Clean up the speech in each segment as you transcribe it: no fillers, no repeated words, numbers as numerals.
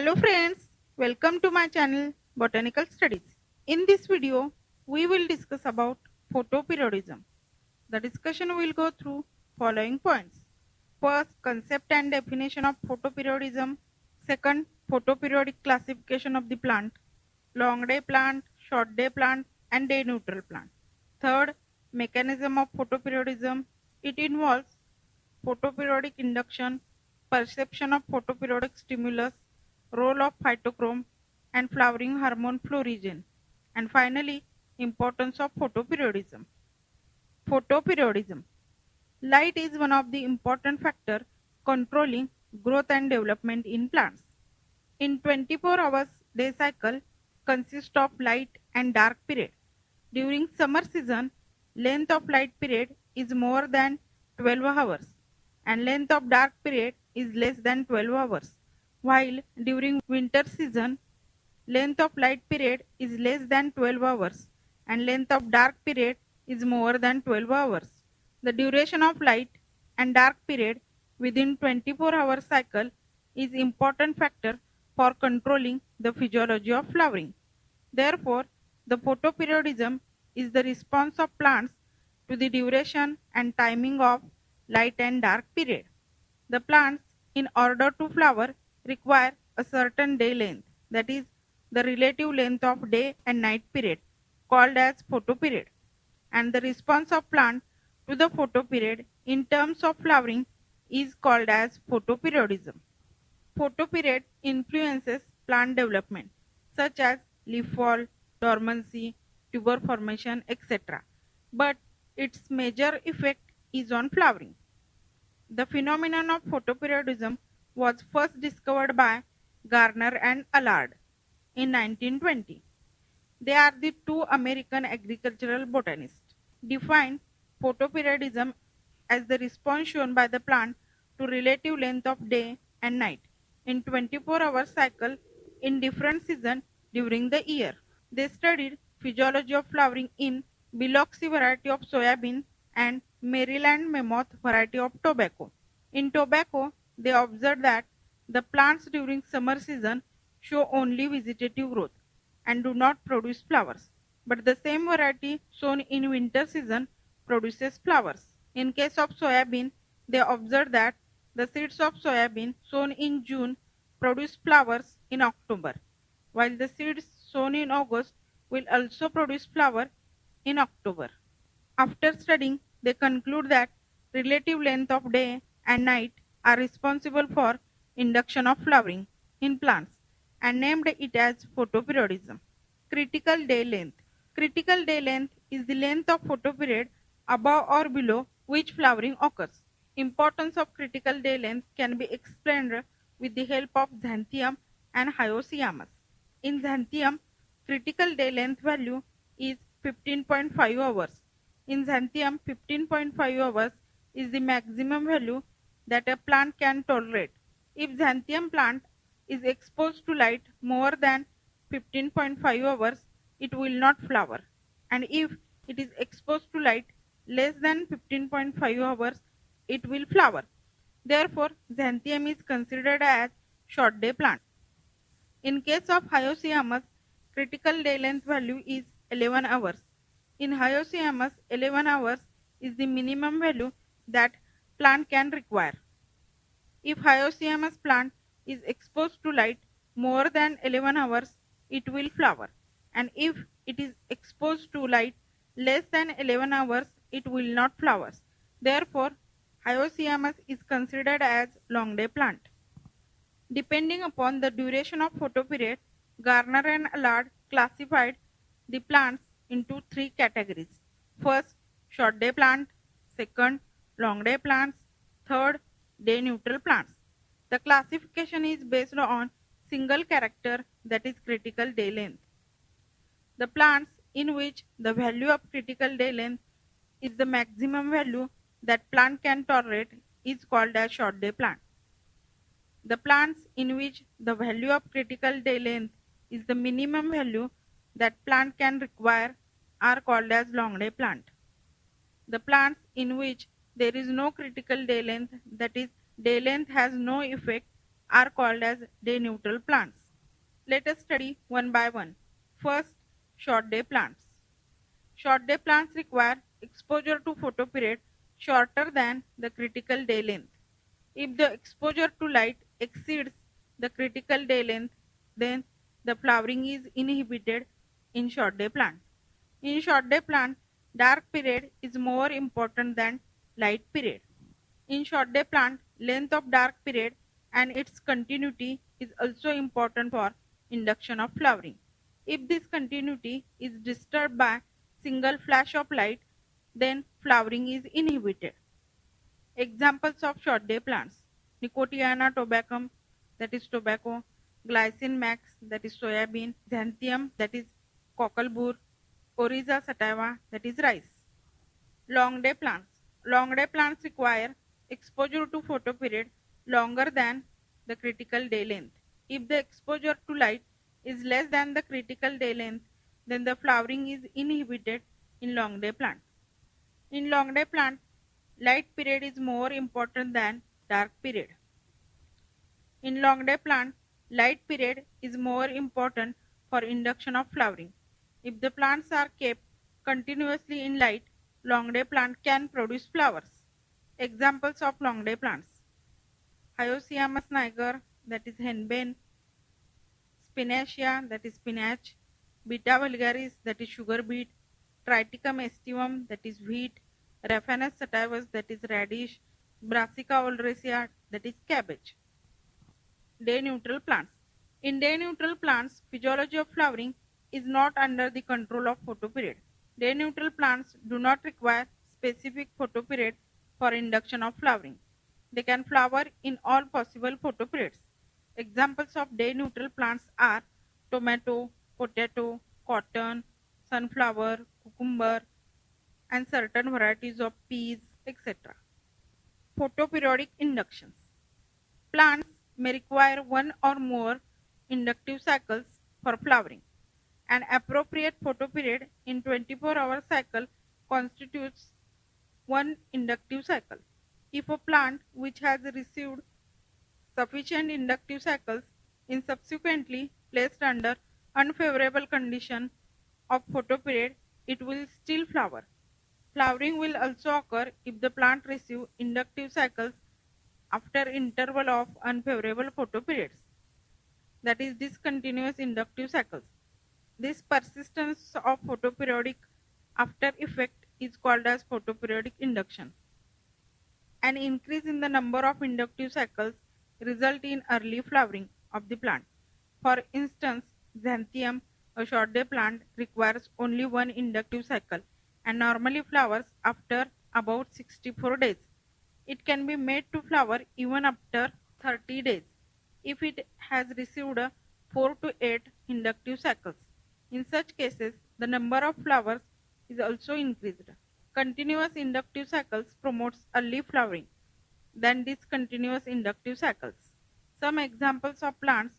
Hello friends, welcome to my channel Botanical Studies. In this video, we will discuss about photoperiodism. The discussion will go through following points. First, concept and definition of photoperiodism. Second, photoperiodic classification of the plant, long day plant, short day plant and day neutral plant. Third, mechanism of photoperiodism. It involves photoperiodic induction, perception of photoperiodic stimulus, role of phytochrome and flowering hormone florigen, and finally importance of photoperiodism. Photoperiodism. Light is one of the important factors controlling growth and development in plants. In 24 hours day cycle consists of light and dark period. During summer season, length of light period is more than 12 hours and length of dark period is less than 12 hours, while during winter season, length of light period is less than 12 hours and length of dark period is more than 12 hours. The duration of light and dark period within 24-hour cycle is important factor for controlling the physiology of flowering. Therefore, the photoperiodism is the response of plants to the duration and timing of light and dark period. The plants, in order to flower, require a certain day length, that is, the relative length of day and night period, called as photoperiod, and the response of plant to the photoperiod in terms of flowering is called as photoperiodism. Photoperiod influences plant development, such as leaf fall, dormancy, tuber formation, etc. But its major effect is on flowering. The phenomenon of photoperiodism was first discovered by Garner and Allard in 1920. They are the two American agricultural botanists. Defined photoperiodism as the response shown by the plant to relative length of day and night in 24-hour cycle in different seasons during the year. They studied physiology of flowering in Biloxi variety of soybean and Maryland mammoth variety of tobacco. In tobacco, they observed that the plants during summer season show only vegetative growth and do not produce flowers, but the same variety sown in winter season produces flowers. In case of soybean, they observed that the seeds of soybean sown in June produce flowers in October, while the seeds sown in August will also produce flower in October. After studying, they conclude that relative length of day and night are responsible for induction of flowering in plants and named it as photoperiodism. Critical day length. Critical day length is the length of photoperiod above or below which flowering occurs. Importance of critical day length can be explained with the help of Xanthium and Hyoscyamus. In Xanthium, critical day length value is 15.5 hours. In Xanthium, 15.5 hours is the maximum value that a plant can tolerate. If Xanthium plant is exposed to light more than 15.5 hours, it will not flower, and if it is exposed to light less than 15.5 hours, it will flower. Therefore, Xanthium is considered as short day plant. In case of Hyoscyamus, critical day length value is 11 hours. In Hyoscyamus, 11 hours is the minimum value that plant can require. If Hyoscyamus plant is exposed to light more than 11 hours, it will flower, and if it is exposed to light less than 11 hours, it will not flower. Therefore, Hyoscyamus is considered as long day plant. Depending upon the duration of photoperiod, Garner and Allard classified the plants into three categories. First, short day plant. Second, long day plants. Third, day neutral plants. The classification is based on single character, that is critical day length. The plants in which the value of critical day length is the maximum value that plant can tolerate is called as short day plant. The plants in which the value of critical day length is the minimum value that plant can require are called as long day plant. The plants in which there is no critical day length, that is day length has no effect, are called as day neutral plants. Let us study one by one. First, short day plants. Short day plants require exposure to photoperiod shorter than the critical day length. If the exposure to light exceeds the critical day length, then the flowering is inhibited in short day plant. In short day plant, dark period is more important than light period. In short day plant, length of dark period and its continuity is also important for induction of flowering. If this continuity is disturbed by single flash of light, then flowering is inhibited. Examples of short day plants: Nicotiana tabacum, that is tobacco; Glycine max, that is soybean; Xanthium, that is cocklebur; Oryza sativa, that is rice. Long day plants. Long day plants require exposure to photoperiod longer than the critical day length. If the exposure to light is less than the critical day length, then the flowering is inhibited in long day plant. In long day plant, light period is more important than dark period. In long day plant, light period is more important for induction of flowering. If the plants are kept continuously in light, long day plant can produce flowers. Examples of long day plants: Hyoscyamus niger, that is henbane; Spinacia, that is spinach; Beta vulgaris, that is sugar beet; Triticum aestivum, that is wheat; Raphanus sativus, that is radish; Brassica oleracea, that is cabbage. Day neutral plants. In day neutral plants, physiology of flowering is not under the control of photoperiod. Day neutral plants do not require specific photoperiod for induction of flowering. They can flower in all possible photoperiods. Examples of day neutral plants are tomato, potato, cotton, sunflower, cucumber, and certain varieties of peas, etc. Photoperiodic inductions. Plants may require one or more inductive cycles for flowering. An appropriate photoperiod in 24-hour cycle constitutes one inductive cycle. If a plant which has received sufficient inductive cycles is subsequently placed under unfavorable condition of photoperiod, it will still flower. Flowering will also occur if the plant receives inductive cycles after interval of unfavorable photoperiods, that is discontinuous inductive cycles. This persistence of photoperiodic after effect is called as photoperiodic induction. An increase in the number of inductive cycles result in early flowering of the plant. For instance, Xanthium, a short day plant, requires only one inductive cycle and normally flowers after about 64 days. It can be made to flower even after 30 days if it has received 4 to 8 inductive cycles. In such cases, the number of flowers is also increased. Continuous inductive cycles promotes early flowering than discontinuous inductive cycles. Some examples of plants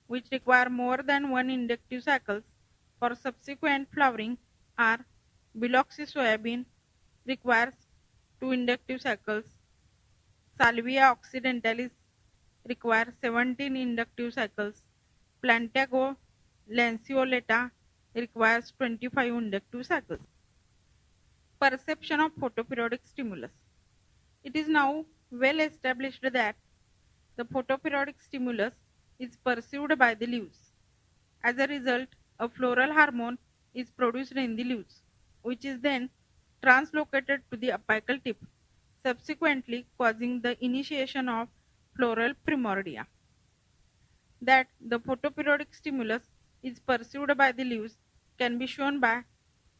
which require more than one inductive cycles for subsequent flowering are Biloxi soybean, requires 2 inductive cycles; Salvia occidentalis, requires 17 inductive cycles; Plantago lanceolata, requires 25 inductive cycles. Perception of photoperiodic stimulus. It is now well established that the photoperiodic stimulus is perceived by the leaves. As a result, a floral hormone is produced in the leaves, which is then translocated to the apical tip, subsequently causing the initiation of floral primordia. That the photoperiodic stimulus is perceived by the leaves can be shown by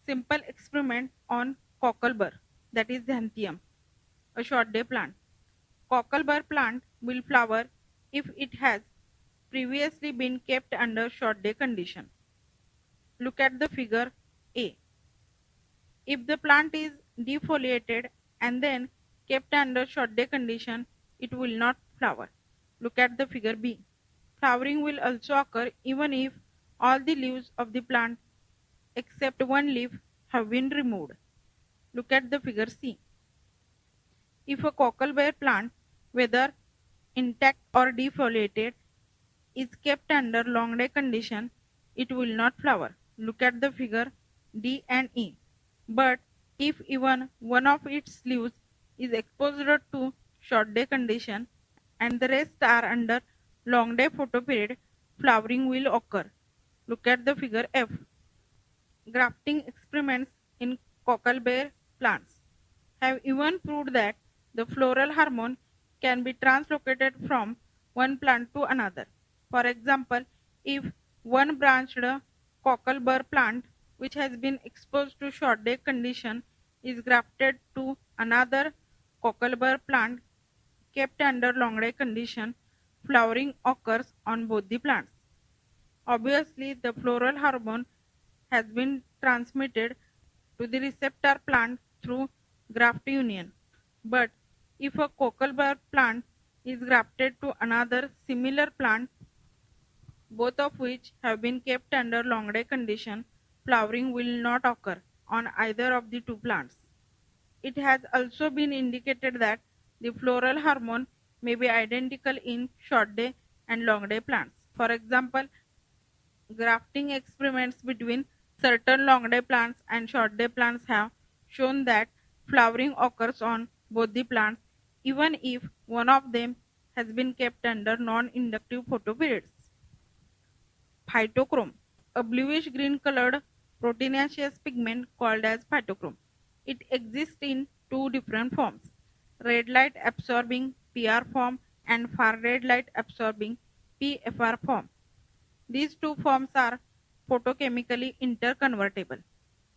simple experiment on cocklebur, that is Xanthium, a short day plant. Cocklebur plant will flower if it has previously been kept under short day condition. Look at the figure A. If the plant is defoliated and then kept under short day condition, it will not flower. Look at the figure B. Flowering will also occur even if all the leaves of the plant except one leaf have been removed. Look at the figure C. If a cocklebur plant, whether intact or defoliated, is kept under long day condition, it will not flower. Look at the figure D and E. But if even one of its leaves is exposed to short day condition and the rest are under long day photoperiod, flowering will occur. Look at the figure F. Grafting experiments in cocklebur plants have even proved that the floral hormone can be translocated from one plant to another. For example, if one branched cocklebur plant which has been exposed to short day condition is grafted to another cocklebur plant kept under long day condition, flowering occurs on both the plants. Obviously, the floral hormone has been transmitted to the receptor plant through graft union. But if a cocklebur plant is grafted to another similar plant, both of which have been kept under long day condition, flowering will not occur on either of the two plants. It has also been indicated that the floral hormone may be identical in short day and long day plants. For example, grafting experiments between certain long day plants and short day plants have shown that flowering occurs on both the plants even if one of them has been kept under non-inductive photoperiods. Phytochrome, a bluish green colored proteinaceous pigment called as phytochrome. It exists in two different forms, red light absorbing PR form and far red light absorbing PFR form. These two forms are photochemically interconvertible.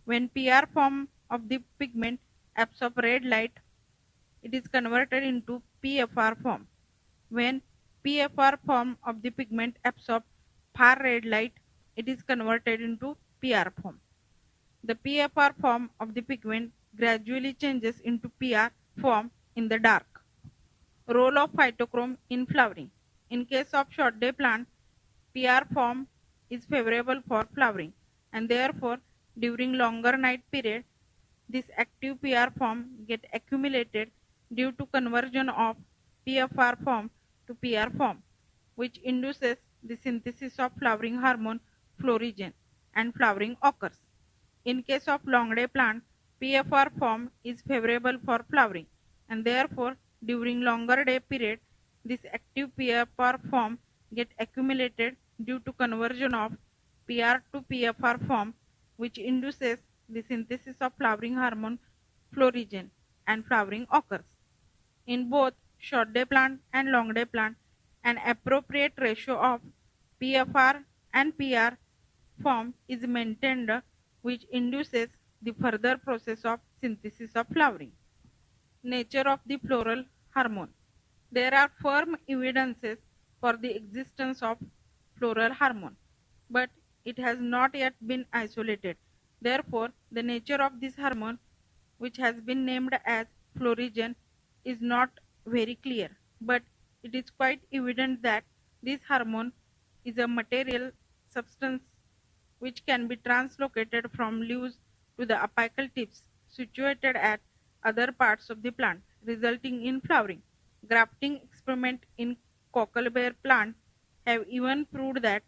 When PR form of the pigment absorbs red light, it is converted into PFR form. When PFR form of the pigment absorbs far red light, it is converted into PR form. The PFR form of the pigment gradually changes into PR form in the dark. Role of phytochrome in flowering. In case of short day plant, PR form is favorable for flowering and therefore during longer night period this active PR form get accumulated due to conversion of PFR form to PR form, which induces the synthesis of flowering hormone florigen and flowering occurs. In case of long day plant, PFR form is favorable for flowering and therefore during longer day period this active PFR form get accumulated due to conversion of PR to PFR form, which induces the synthesis of flowering hormone florigen and flowering occurs. In both short day plant and long day plant, an appropriate ratio of PFR and PR form is maintained, which induces the further process of synthesis of flowering. Nature of the floral hormone. There are firm evidences for the existence of floral hormone, but it has not yet been isolated. Therefore, the nature of this hormone, which has been named as florigen, is not very clear, but it is quite evident that this hormone is a material substance which can be translocated from leaves to the apical tips situated at other parts of the plant, resulting in flowering. Grafting experiments in cocklebur plant have even proved that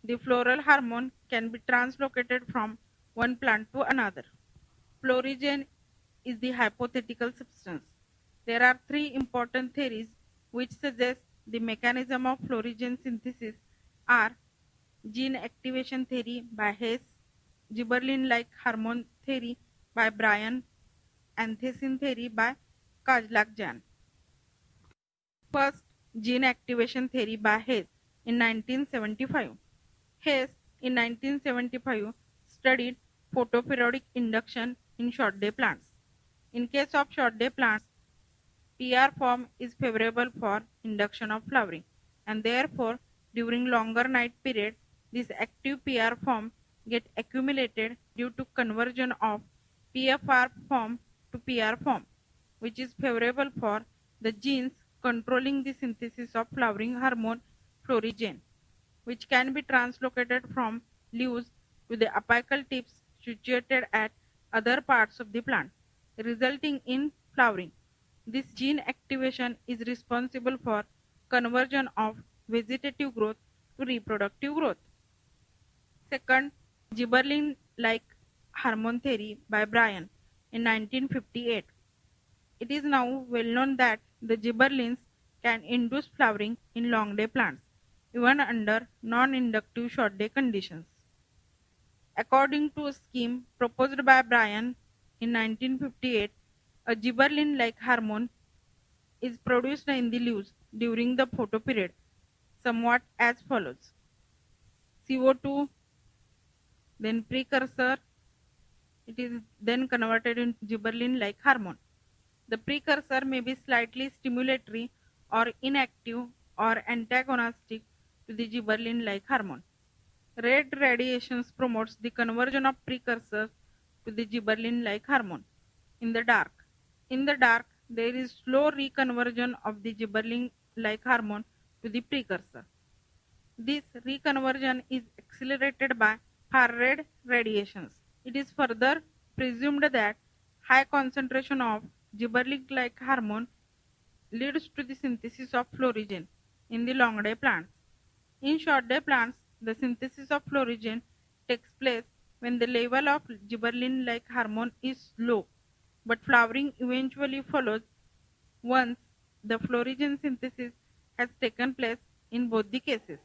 the floral hormone can be translocated from one plant to another. Florigen is the hypothetical substance. There are three important theories which suggest the mechanism of florigen synthesis are gene activation theory by Hess, gibberellin-like hormone theory by Bryan, anthysin theory by Kajlak-Jan. First, gene activation theory by Hess in 1975. Hess in 1975 studied photoperiodic induction in short day plants. In case of short day plants, PR form is favorable for induction of flowering and therefore during longer night period this active PR form get accumulated due to conversion of PFR form to PR form, which is favorable for the genes controlling the synthesis of flowering hormone florigen, which can be translocated from leaves to the apical tips situated at other parts of the plant, resulting in flowering. This gene activation is responsible for conversion of vegetative growth to reproductive growth. Second, gibberellin-like hormone theory by Bryan in 1958. It is now well known that the gibberellins can induce flowering in long-day plants, even under non-inductive short-day conditions. According to a scheme proposed by Bryan in 1958, a gibberellin-like hormone is produced in the leaves during the photoperiod, somewhat as follows: CO2, then precursor, it is then converted into gibberellin-like hormone. The precursor may be slightly stimulatory or inactive or antagonistic to the gibberellin-like hormone. Red radiations promotes the conversion of precursors to the gibberellin-like hormone. In the dark, there is slow reconversion of the gibberellin-like hormone to the precursor. This reconversion is accelerated by far-red radiations. It is further presumed that high concentration of gibberellin-like hormone leads to the synthesis of florigen in the long-day plants. In short-day plants, the synthesis of florigen takes place when the level of gibberellin-like hormone is low, but flowering eventually follows once the florigen synthesis has taken place in both the cases.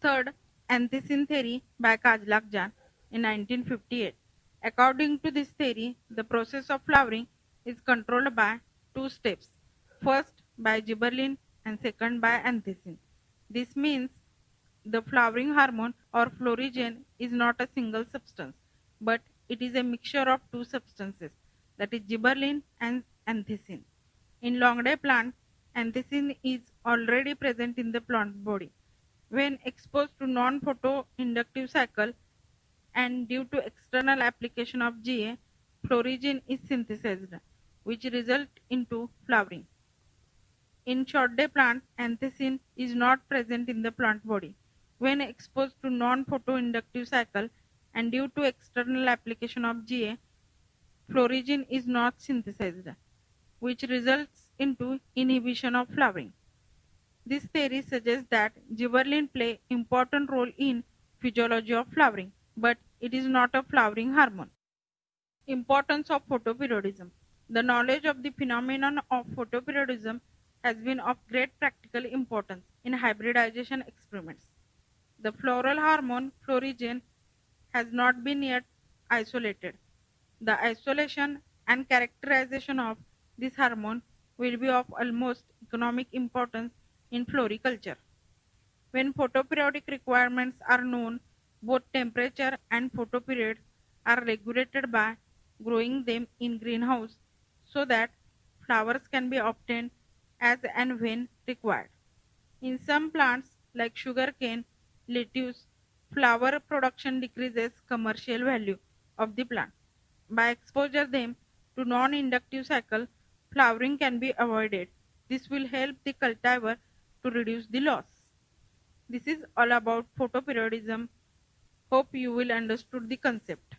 Third, anthisyn theory by Kajlakjan in 1958. According to this theory, the process of flowering is controlled by two steps. First by gibberellin and second by anthisyn. This means the flowering hormone or florigen is not a single substance, but it is a mixture of two substances, that is gibberellin and anthisyn. In long-day plants, anthisyn is already present in the plant body. When exposed to non-photoinductive cycle and due to external application of GA, florigen is synthesized, which results into flowering. In short-day plants, anthisyn is not present in the plant body. When exposed to non-photoinductive cycle and due to external application of GA, florigen is not synthesized, which results into inhibition of flowering. This theory suggests that gibberellin play important role in physiology of flowering, but it is not a flowering hormone. Importance of photoperiodism. The knowledge of the phenomenon of photoperiodism has been of great practical importance in hybridization experiments. The floral hormone florigen has not been yet isolated. The isolation and characterization of this hormone will be of almost economic importance in floriculture. When photoperiodic requirements are known, both temperature and photoperiod are regulated by growing them in greenhouse so that flowers can be obtained as and when required. In some plants like sugarcane, lettuce, flower production decreases commercial value of the plant. By exposure them to non-inductive cycle, flowering can be avoided. This will help the cultivar to reduce the loss. This is all about photoperiodism. Hope you will understood the concept.